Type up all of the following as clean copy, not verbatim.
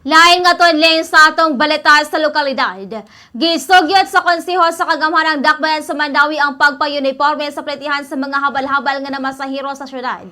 Lain nga tonleng sa atong balita sa lokalidad. Gisugyot sa Konseho sa Kagamhanang Dakbayan sa Mandaue ang pagpa-uniporme sa Pletehan sa mga habal-habal nga namasahero sa syudad.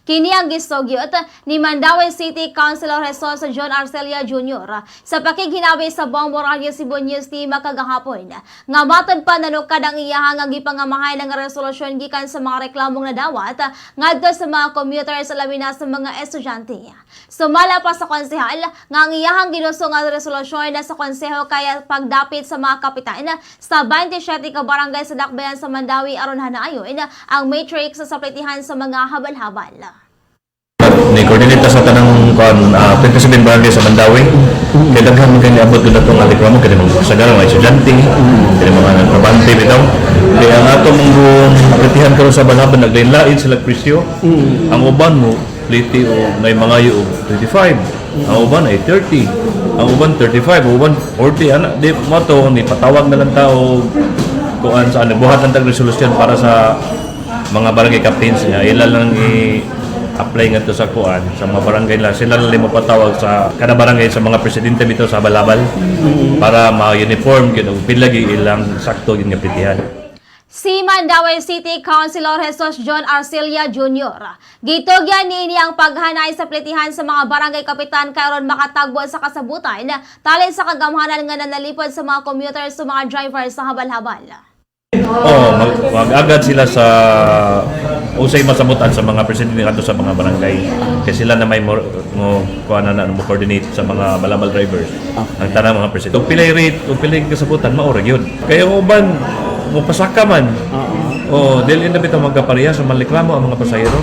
Kini ang gisugyot ni Mandaue City Councilor Jesus John Arcelia Jr. sa pakighinabi sa Bombo Radio Cebu News Team kagahapon. Nga matod pa nanukad ang iyahang nga gipangamahay ng resolusyon gikan sa mga reklamong nadawat ngadto sa mga commuters labi na sa mga estudyante. Sumala pa sa konsehal nga ang iyahang ginusong nga resolusyon na sa konseho kaya pagdapit sa mga kapitan sa 27 ka barangay sa Dakbayan sa Mandaue aron hanayon ang matrix sa Pletehan sa mga habal-habal. Ni-coordinate sa tanang 27 barangay sa Mandaue. Kaya daghan man kani abot na itong alikramo kaya mga sagara mga estudyante, kaya mga trabante bitaw. Kaya ang ato mong Pletehan karon sa habal-habal naglain-lain sila presyo. Ang uban mo pliti o may mga yu 25, ang uban ay 30, ang uban 35, ang uban 40, anak di mo to ni patawag na lang tao kuan sa buhat ng tag-resolusyon para sa mga barangay captains niya, ila lang i-apply nga to sa kuan sa mga barangay lang, sila lang mo patawag sa kada barangay sa mga presidente bito sa Habal Habal para ma-uniform kung pilagi ilang sakto yung nga Pletehan. Si Mandaue City Councilor Jesus John Arcelia Jr. Gitugyan niini ang paghanay sa Pletehan sa mga barangay kapitan karon makatagbo sa kasabutan talin sa kagamhanan nga nanalipod sa mga commuters sa mga drivers sa habal-habal. Mag-agad sila sa usay masabutan sa mga presidente ato sa mga barangay kasi sila na may mo kuan na mo coordinate sa mga balabal drivers ang tanang mga presidente. Kung pilay rate, kung pilay kasabutan maura gyud. Kaya uban mo pasaka man. Dili na bitaw magkapareha sa maliklamo ang mga pasahero.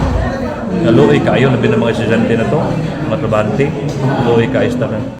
Luoy kaayo na mga estudyante na to, mga trabahante. Luoy kaayos ta.